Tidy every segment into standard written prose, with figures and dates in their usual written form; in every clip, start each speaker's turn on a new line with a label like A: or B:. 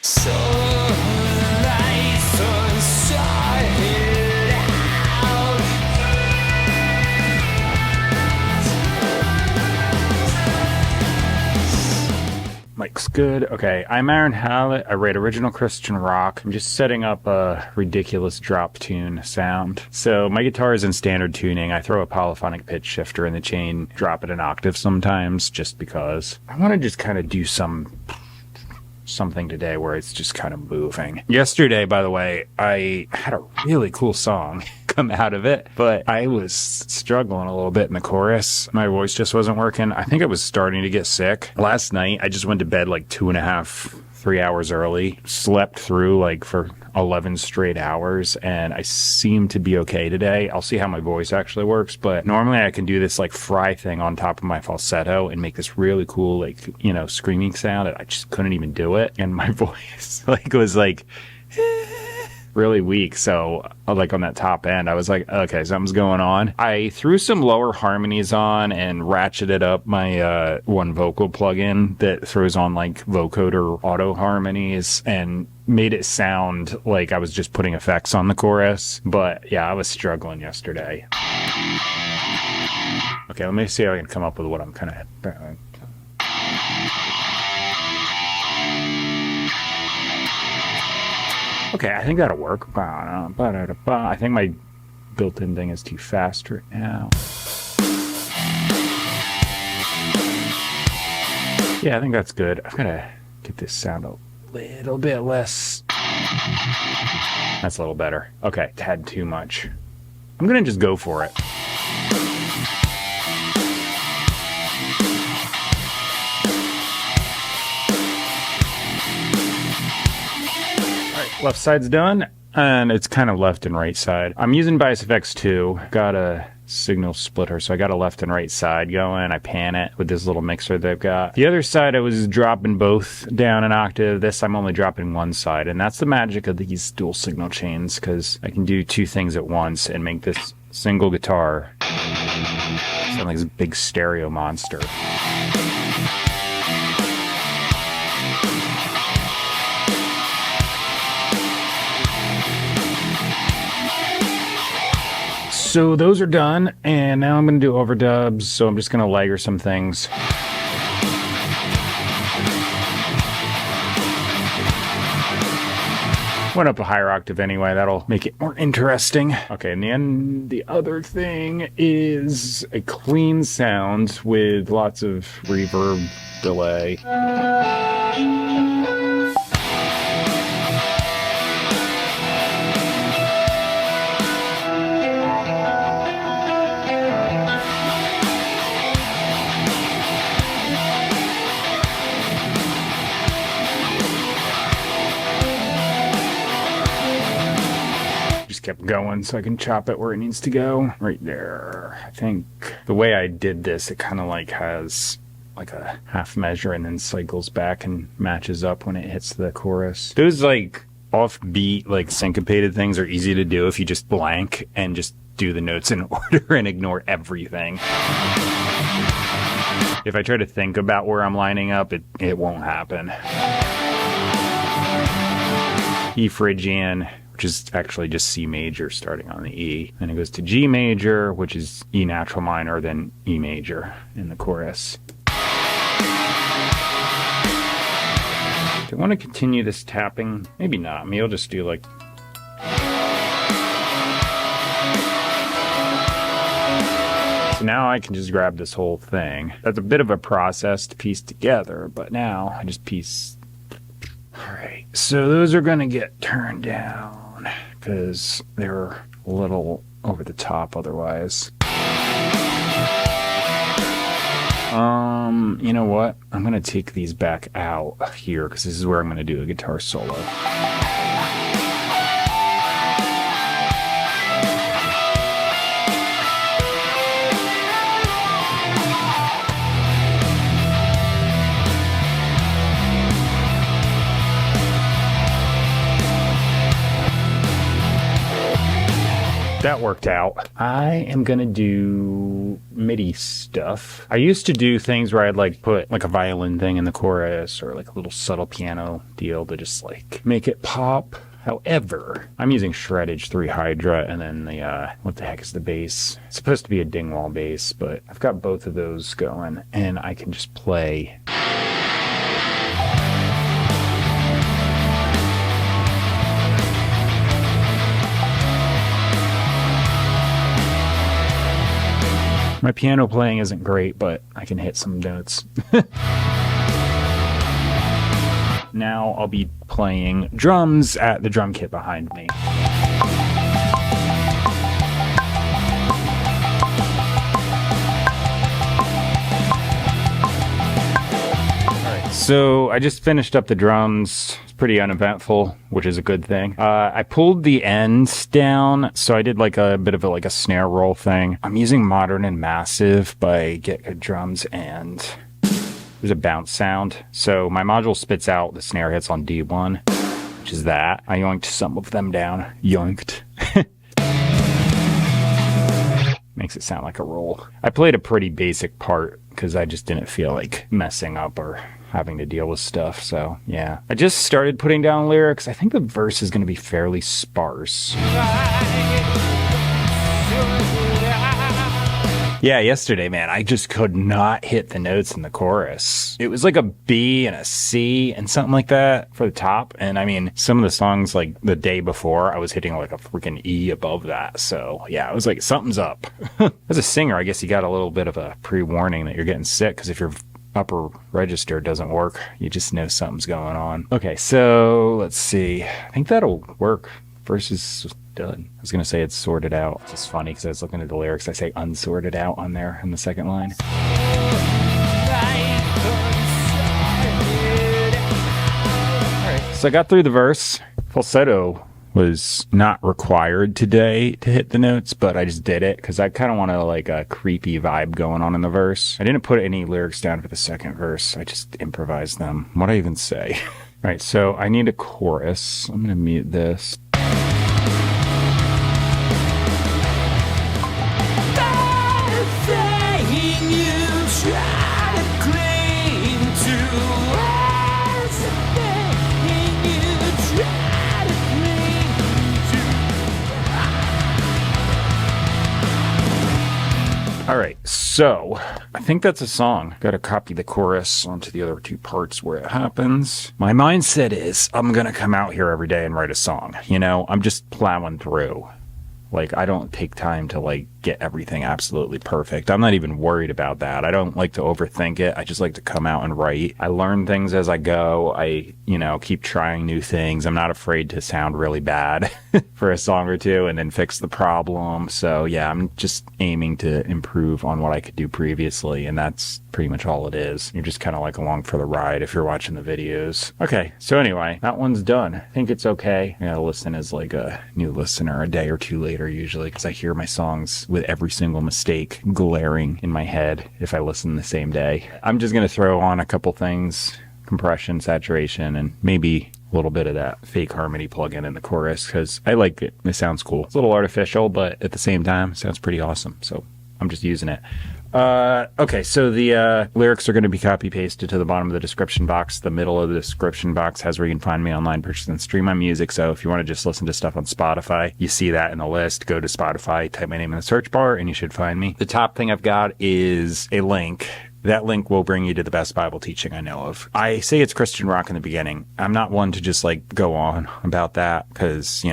A: So lights unsorted out.
B: Mike's good. Okay, I'm Aaron Hallett. I rate original Christian rock. I'm just setting up a ridiculous drop tune sound. So my guitar is in standard tuning. I throw a polyphonic pitch shifter in the chain, drop it an octave sometimes, just because. I want to just kind of do something today where it's just kind of moving. Yesterday, by the way, I had a really cool song come out of it, but I was struggling a little bit in the chorus. My voice just wasn't working. I think I was starting to get sick. Last night, I just went to bed like 2.5, 3 hours early, slept through like for 11 straight hours, and I seem to be okay today. I'll see how my voice actually works, but normally I can do this like fry thing on top of my falsetto and make this really cool, like, you know, screaming sound, and I just couldn't even do it. And my voice was really weak. So like on that top end, I was like, okay, something's going on. I threw some lower harmonies on and ratcheted up my one vocal plugin that throws on like vocoder auto harmonies and made it sound like I was just putting effects on the chorus. But yeah, I was struggling yesterday. Okay, let me see if I can come up with what I'm kind of... Okay, I think that'll work. I think my built-in thing is too fast right now. Yeah, I think that's good. I've got to get this sound a little bit less. That's a little better. Okay, had too much. I'm going to just go for it. Left side's done, and it's kind of left and right side. I'm using Bias FX 2. Got a signal splitter, so I got a left and right side going. I pan it with this little mixer they've got. The other side, I was dropping both down an octave. This, I'm only dropping one side, and that's the magic of these dual signal chains, because I can do two things at once and make this single guitar sound like this big stereo monster. So those are done, and now I'm going to do overdubs, so I'm just going to layer some things. Went up a higher octave anyway, that'll make it more interesting. Okay, and then the other thing is a clean sound with lots of reverb delay. Kept going so I can chop it where it needs to go. Right there. I think the way I did this, it kind of like has like a half measure and then cycles back and matches up when it hits the chorus. Those like offbeat, like syncopated things are easy to do if you just blank and just do the notes in order and ignore everything. If I try to think about where I'm lining up, it won't happen. E Phrygian, which is actually just C major starting on the E. Then it goes to G major, which is E natural minor, then E major in the chorus. Do I want to continue this tapping? Maybe not. Maybe I'll just do like... So now I can just grab this whole thing. That's a bit of a process to piece together, but now I just piece... Alright, so those are going to get turned down because they're a little over the top otherwise. You know what? I'm going to take these back out here because this is where I'm going to do a guitar solo. That worked out. I am gonna do MIDI stuff. I used to do things where I'd like put like a violin thing in the chorus or like a little subtle piano deal to just like make it pop. However, I'm using Shreddage 3 Hydra and then the, what the heck is the bass? It's supposed to be a Dingwall bass, but I've got both of those going and I can just play. My piano playing isn't great, but I can hit some notes. Now I'll be playing drums at the drum kit behind me. Alright, so I just finished up the drums. It's pretty uneventful, which is a good thing. I pulled the ends down, so I did like a bit of a snare roll thing. I'm using Modern and Massive by Get Good Drums, and there's a bounce sound. So my module spits out the snare hits on D1, which is that. I yoinked some of them down. Yoinked. Makes it sound like a roll. I played a pretty basic part because I just didn't feel like messing up or having to deal with stuff. So yeah, I just started putting down lyrics. I think the verse is going to be fairly sparse. Yeah, yesterday, man, I just could not hit the notes in the chorus. It was like a B and a C and something like that for the top. And I mean, some of the songs like the day before, I was hitting like a freaking E above that. So yeah, I was like, something's up. As a singer, I guess you got a little bit of a pre-warning that you're getting sick, because if your upper register doesn't work, you just know something's going on. Okay, so let's see. I think that'll work. Verse is done. I was going to say it's sorted out. It's just funny because I was looking at the lyrics. I say unsorted out on there in the second line. Alright, so I got through the verse. Falsetto was not required today to hit the notes, but I just did it because I kind of want like a creepy vibe going on in the verse. I didn't put any lyrics down for the second verse. I just improvised them. What'd I even say? Alright, so I need a chorus. I'm going to mute this. All right, so I think that's a song. Got to copy the chorus onto the other two parts where it happens. My mindset is I'm going to come out here every day and write a song. You know, I'm just plowing through. Like, I don't take time to like get everything absolutely perfect. I'm not even worried about that. I don't like to overthink it. I just like to come out and write. I learn things as I go. I, keep trying new things. I'm not afraid to sound really bad for a song or two and then fix the problem. So yeah, I'm just aiming to improve on what I could do previously. And that's pretty much all it is. You're just kind of like along for the ride if you're watching the videos. Okay. So anyway, that one's done. I think it's okay. I gotta listen as like a new listener a day or two later usually, because I hear my songs with every single mistake glaring in my head if I listen the same day. I'm just going to throw on a couple things, compression, saturation, and maybe a little bit of that fake harmony plug-in in the chorus, because I like it. It sounds cool. It's a little artificial, but at the same time, it sounds pretty awesome. So I'm just using it. Okay, so the lyrics are going to be copy-pasted to the bottom of the description box. The middle of the description box has where you can find me online, purchase and stream my music. So if you want to just listen to stuff on Spotify, you see that in the list. Go to Spotify, type my name in the search bar, and you should find me. The top thing I've got is a link. That link will bring you to the best Bible teaching I know of. I say it's Christian rock in the beginning. I'm not one to just like go on about that because,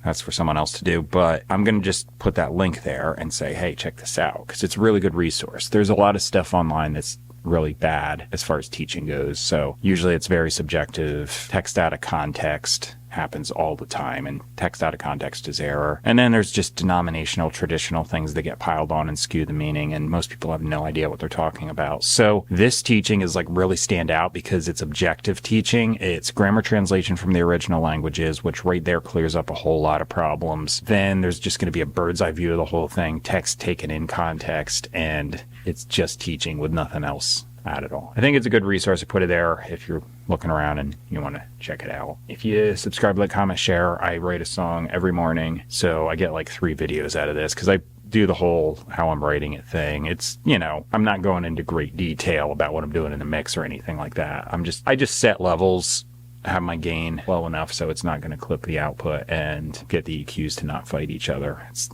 B: that's for someone else to do. But I'm going to just put that link there and say, hey, check this out, because it's a really good resource. There's a lot of stuff online that's really bad as far as teaching goes. So usually it's very subjective. Text out of context happens all the time, and text out of context is error. And then there's just denominational, traditional things that get piled on and skew the meaning, and most people have no idea what they're talking about. So this teaching is like really stand out because it's objective teaching. It's grammar translation from the original languages, which right there clears up a whole lot of problems. Then there's just going to be a bird's eye view of the whole thing, text taken in context, and it's just teaching with nothing else at it all. I think it's a good resource. I put it there if you're looking around and you want to check it out. If you subscribe, like, comment, share, I write a song every morning. So I get like 3 videos out of this because I do the whole how I'm writing it thing. It's, you know, I'm not going into great detail about what I'm doing in the mix or anything like that. I just set levels, have my gain low enough so it's not going to clip the output, and get the EQs to not fight each other. It's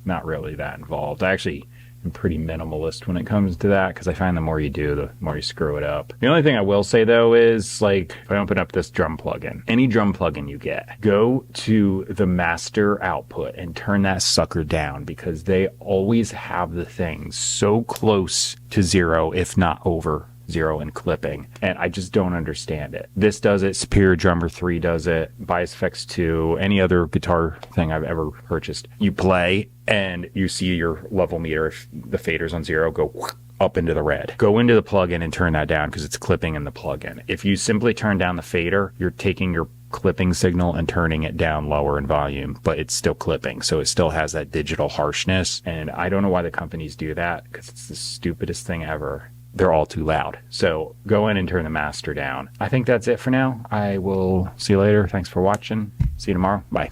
B: not really that involved. I actually am pretty minimalist when it comes to that because I find the more you do, the more you screw it up. The only thing I will say though is, like, if I open up this drum plugin, any drum plugin you get, go to the master output and turn that sucker down, because they always have the thing so close to 0, if not over 0 in clipping, and I just don't understand it. This does it, Superior Drummer 3 does it, Bias Effects 2, any other guitar thing I've ever purchased. You play and you see your level meter, if the fader's on 0, go up into the red. Go into the plugin and turn that down because it's clipping in the plugin. If you simply turn down the fader, you're taking your clipping signal and turning it down lower in volume, but it's still clipping, so it still has that digital harshness. And I don't know why the companies do that, because it's the stupidest thing ever. They're all too loud. So go in and turn the master down. I think that's it for now. I will see you later. Thanks for watching. See you tomorrow. Bye.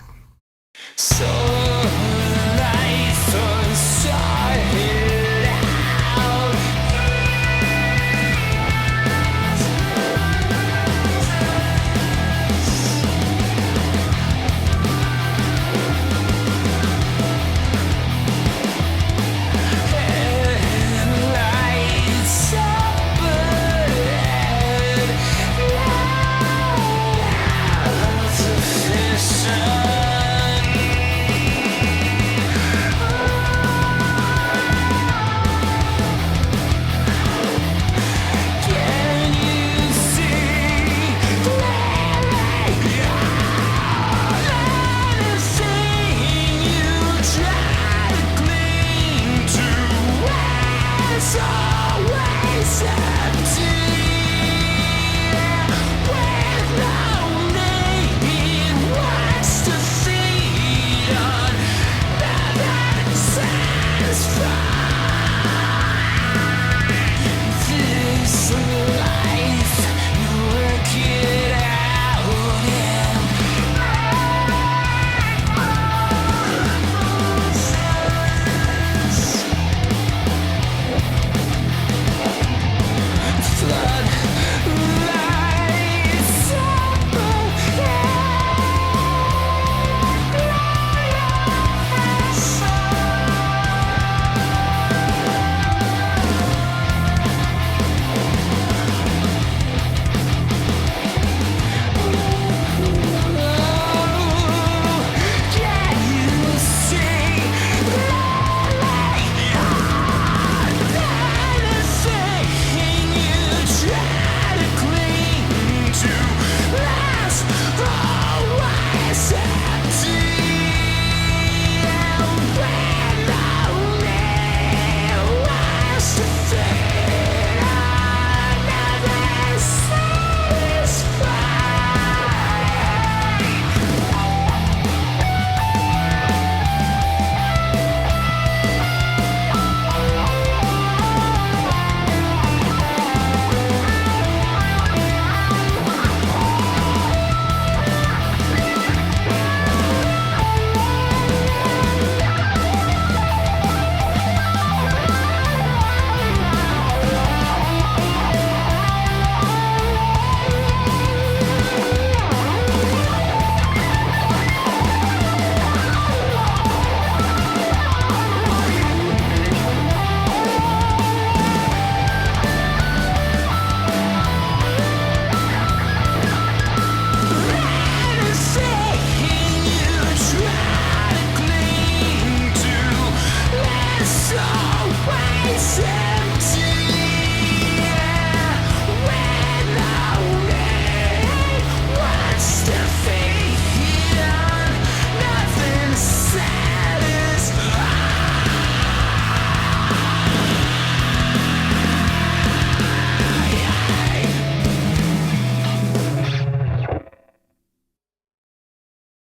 A: So